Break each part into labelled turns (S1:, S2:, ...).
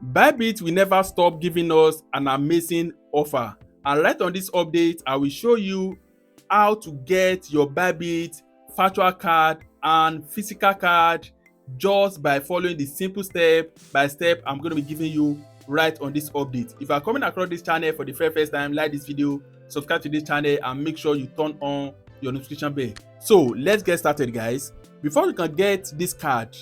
S1: Bybit will never stop giving us an amazing offer, and right on this update I will show you how to get your Bybit virtual card and physical card just by following the simple step by step I'm going to be giving you right on this update. If you are coming across this channel for the very first time, like this video, subscribe to this channel, and make sure you turn on your notification bell. So let's get started, guys. Before you can get this card,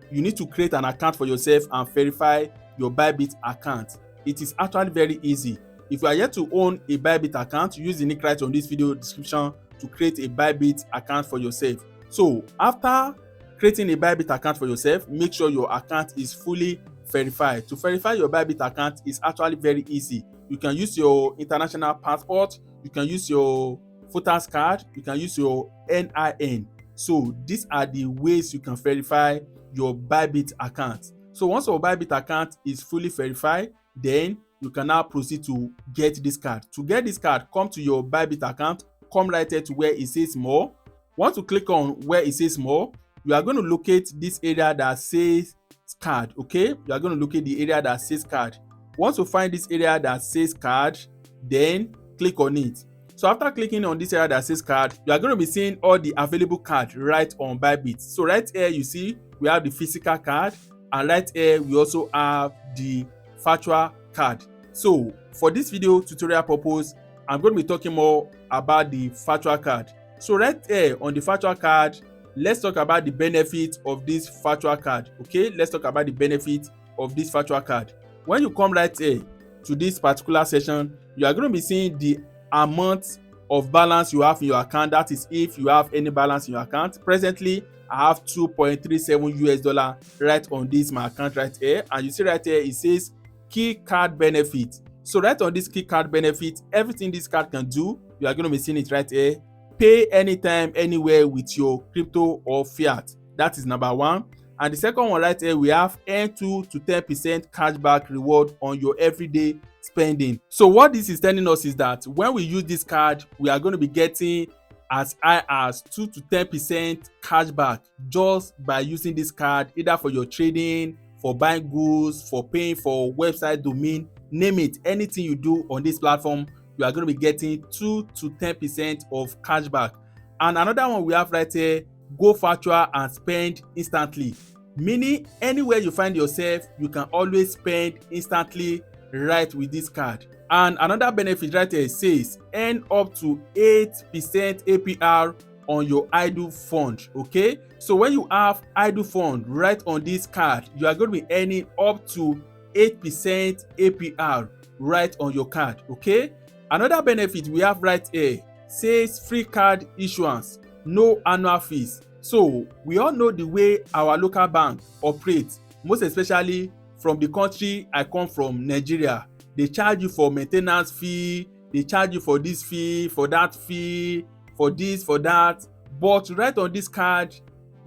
S1: you need to create an account for yourself and verify your Bybit account. It is actually very easy. If you are yet to own a Bybit account, use the link right on this video description to create a Bybit account for yourself. So after creating a Bybit account for yourself, make sure your account is fully verified. To verify your Bybit account is actually very easy. You can use your international passport, you can use your voter's card, you can use your NIN. So these are the ways you can verify your Bybit account. So once your Bybit account is fully verified, then you can now proceed to get this card. To get this card, come to your Bybit account, come right here to where it says more. Once you click on where it says more, you are going to locate this area that says card. Okay, you are going to locate the area that says card. Once you find this area that says card, then click on it. So after clicking on this area that says card, you are going to be seeing all the available cards right on Bybit. So right here you see we have the physical card, and right here we also have the virtual card. So for this video tutorial purpose, I'm going to be talking more about the virtual card. So right here on the virtual card, let's talk about the benefits of this virtual card. Okay, let's talk about the benefits of this virtual card. When you come right here to this particular section, you are going to be seeing the amount of balance you have in your account. That is, if you have any balance in your account. Presently I have $2.37 right on this my account right here, and you see right here it says key card benefit. So right on this key card benefit, everything this card can do, you are going to be seeing it right here. Pay anytime anywhere with your crypto or fiat. That is number one. And the second one right here, we have earn 2 to 10% cashback reward on your everyday spending. So what this is telling us is that when we use this card, we are going to be getting as high as 2 to 10% cashback just by using this card, either for your trading, for buying goods, for paying for website domain, name it. Anything you do on this platform, you are going to be getting 2 to 10% of cashback. And another one we have right here, go virtual and spend instantly. Meaning anywhere you find yourself, you can always spend instantly right with this card. And another benefit right here says earn up to 8% APR on your idle fund. Okay, so when you have idle fund right on this card, you are going to be earning up to 8% APR right on your card. Okay, another benefit we have right here says free card issuance, no annual fees. So we all know the way our local bank operates, most especially from the country I come from, Nigeria. They charge you for maintenance fee, they charge you for this fee, for that fee, for this, for that. But right on this card,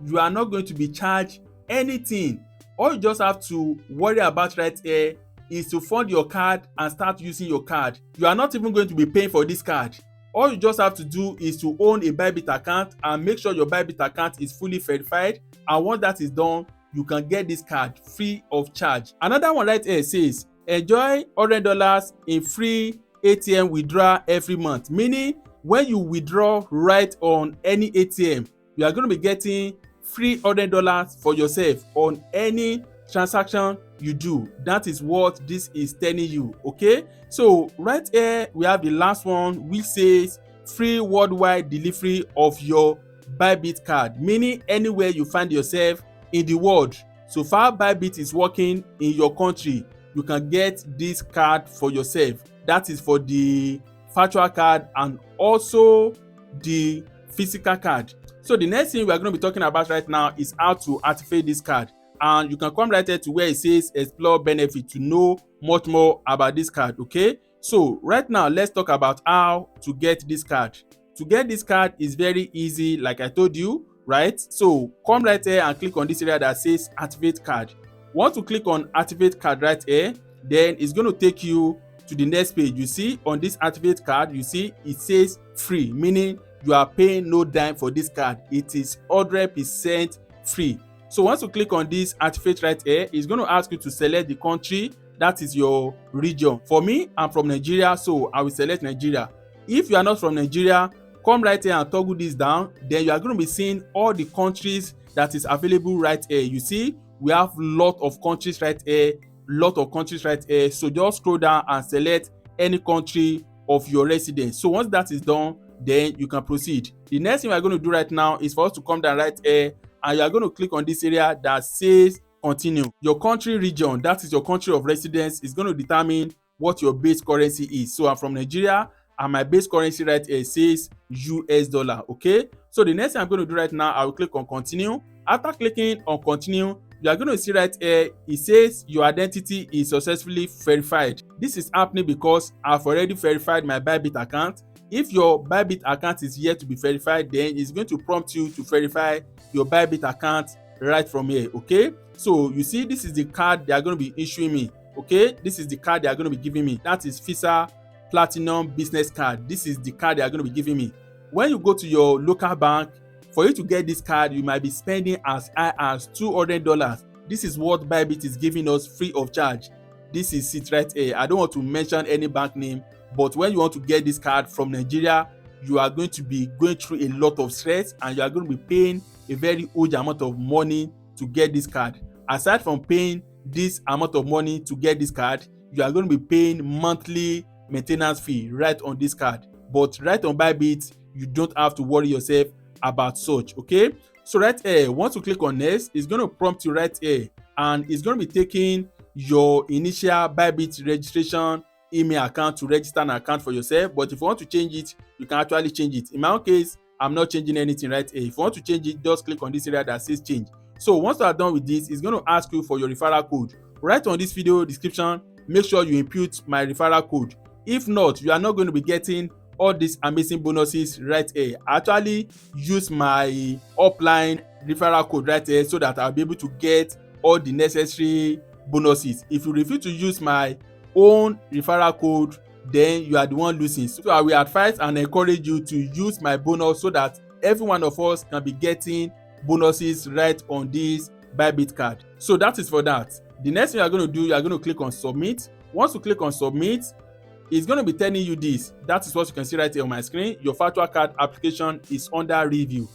S1: you are not going to be charged anything. All you just have to worry about right here is to fund your card and start using your card. You are not even going to be paying for this card. All you just have to do is to own a Bybit account and make sure your Bybit account is fully verified. And once that is done, you can get this card free of charge. Another one right here says enjoy $100 in free ATM withdrawal every month. Meaning when you withdraw right on any ATM, you are going to be getting free $100 for yourself on any transaction you do. That is what this is telling you. Okay, so right here we have the last one, which says free worldwide delivery of your Bybit card. Meaning anywhere you find yourself in the world, so far Bybit is working in your country, you can get this card for yourself. That is for the virtual card and also the physical card. So the next thing we are going to be talking about right now is how to activate this card. And you can come right here to where it says explore benefit to know much more about this card. Okay, so right now let's talk about how to get this card. To get this card is very easy, like I told you, right? So come right here and click on this area that says activate card. Once you click on activate card right here, then it's going to take you to the next page. You see on this activate card, you see it says free, meaning you are paying no dime for this card. It is 100% free. So once you click on this activate right here, it's going to ask you to select the country, that is your region. For me, I'm from Nigeria, so I will select Nigeria. If you are not from Nigeria, come right here and toggle this down, then you are going to be seeing all the countries that is available right here. You see we have lot of countries right here, so just scroll down and select any country of your residence. So once that is done, then you can proceed. The next thing we are going to do right now is for us to come down right here, and you are going to click on this area that says continue. Your country region, that is your country of residence, is going to determine what your base currency is. So I'm from Nigeria, and my base currency right here says US dollar. Okay, so the next thing I'm going to do right now, I will click on continue. After clicking on continue, you are going to see right here, it says your identity is successfully verified. This is happening because I've already verified my Bybit account. If your Bybit account is yet to be verified, then it's going to prompt you to verify your Bybit account right from here. Okay, so you see this is the card they are going to be issuing me. Okay, this is the card they are going to be giving me. That is Visa Platinum Business Card. This is the card they are going to be giving me. When you go to your local bank, for you to get this card, you might be spending as high as $200. This is what Bybit is giving us free of charge. This is it right here. I don't want to mention any bank name, but when you want to get this card from Nigeria, you are going to be going through a lot of stress, and you are going to be paying a very huge amount of money to get this card. Aside from paying this amount of money to get this card, you are going to be paying monthly maintenance fee right on this card. But right on Bybit, you don't have to worry yourself about such. Okay, so right here, once you click on next, it's going to prompt you right here, and it's going to be taking your initial Bybit registration email account to register an account for yourself. But if you want to change it, you can actually change it. In my own case, I'm not changing anything right here. If you want to change it, just click on this area that says change. So once you are done with this, it's going to ask you for your referral code. Right on this video description, make sure you input my referral code. If not, you are not going to be getting all these amazing bonuses right here. I actually use my upline referral code right here so that I'll be able to get all the necessary bonuses. If you refuse to use my own referral code, then you are the one losing. So I will advise and encourage you to use my bonus so that every one of us can be getting bonuses right on this Bybit card. So that is for that. The next thing you are going to do, you are going to click on submit. Once you click on submit, it's going to be telling you this. That is what you can see right here on my screen. Your virtual card application is under review.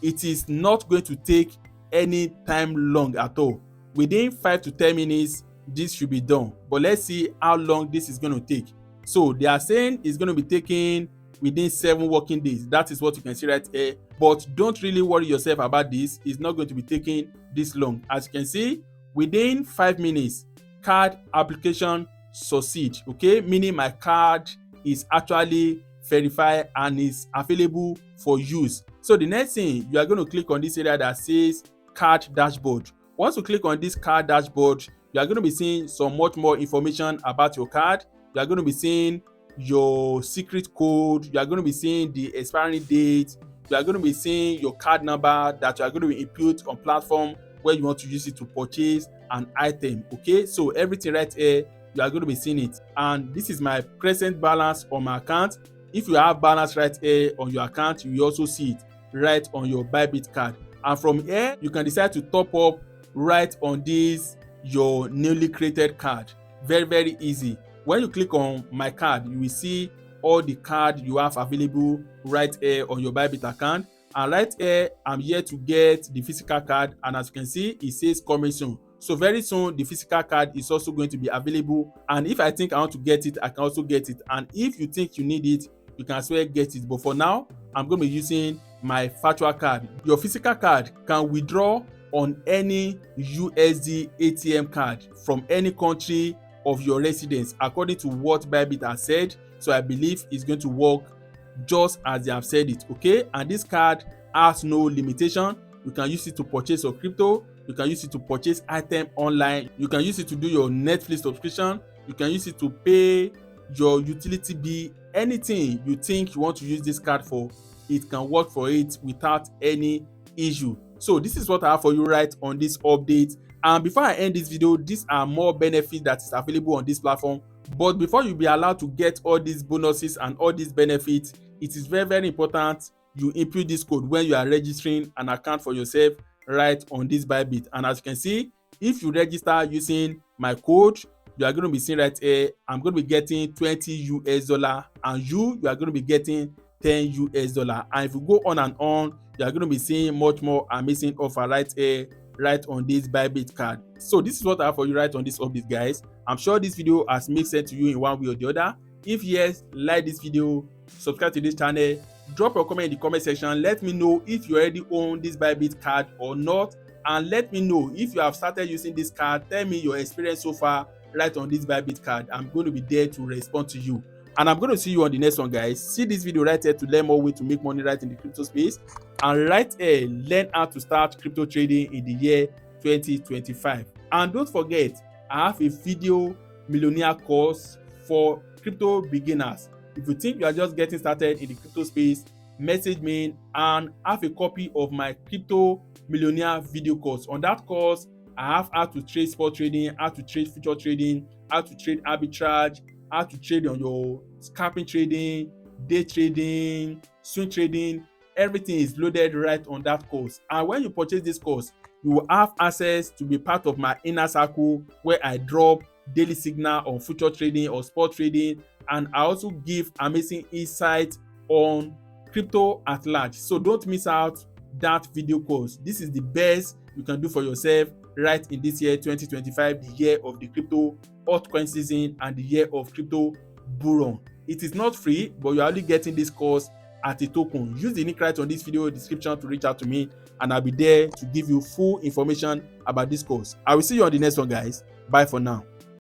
S1: It is not going to take any time long at all. Within 5 to 10 minutes, this should be done. But let's see how long this is going to take. So they are saying it's going to be taking within 7 working days. That is what you can see right here. But don't really worry yourself about this. It's not going to be taking this long. As you can see, within 5 minutes, card application succeed. Okay, meaning my card is actually verified and is available for use. So the next thing, you are going to click on this area that says card dashboard. Once you click on this card dashboard, you are going to be seeing some much more information about your card. You are going to be seeing your secret code. You are going to be seeing the expiring date. You are going to be seeing your card number that you are going to be input on platform where you want to use it to purchase an item. Okay, so everything right here, you are going to be seeing it. And this is my present balance on my account. If you have balance right here on your account, you will also see it right on your Bybit card. And from here, you can decide to top up right on this your newly created card. Very, very easy. When you click on my card, you will see all the card you have available right here on your Bybit account. And right here, I'm here to get the physical card, and as you can see, it says coming soon. So very soon, the physical card is also going to be available. And if I think I want to get it, I can also get it. And if you think you need it, you can as well get it. But for now, I'm going to be using my virtual card. Your physical card can withdraw on any USD ATM card from any country of your residence, according to what Bybit has said. So I believe it's going to work just as they have said it. Okay, and this card has no limitation. You can use it to purchase your crypto. You can use it to purchase item online. You can use it to do your Netflix subscription. You can use it to pay your utility bill. Anything you think you want to use this card for, it can work for it without any issue. So this is what I have for you right on this update. And before I end this video, these are more benefits that is available on this platform. But before you be allowed to get all these bonuses and all these benefits, it is very, very important you input this code when you are registering an account for yourself right on this Bybit. And as you can see, if you register using my code, you are going to be seeing right here, I'm going to be getting $20 and you are going to be getting $10. And if you go on and on, you are going to be seeing much more amazing offer right here, right on this Bybit card. So this is what I have for you right on this update, guys. I'm sure this video has made sense to you in one way or the other. If yes, like this video, subscribe to this channel, drop your comment in the comment section. Let me know if you already own this Bybit card or not, and let me know if you have started using this card. Tell me your experience so far right on this Bybit card. I'm going to be there to respond to you, and I'm going to see you on the next one, guys. See this video right here to learn more way to make money right in the crypto space, and right here learn how to start crypto trading in the year 2025. And don't forget, I have a video millionaire course for crypto beginners. If you think you are just getting started in the crypto space, message me and have a copy of my crypto millionaire video course. On that course, I have how to trade spot trading, how to trade future trading, how to trade arbitrage, how to trade on your scalping trading, day trading, swing trading. Everything is loaded right on that course. And when you purchase this course, you will have access to be part of my inner circle where I drop daily signal on future trading or spot trading, and I also give amazing insights on crypto at large. So don't miss out that video course. This is the best you can do for yourself right in this year 2025, the year of the crypto altcoin season and the year of crypto bull run. It is not free, but you're only getting this course at a token. Use the link right on this video description to reach out to me, and I'll be there to give you full information about this course. I will see you on the next one, guys. Bye for now.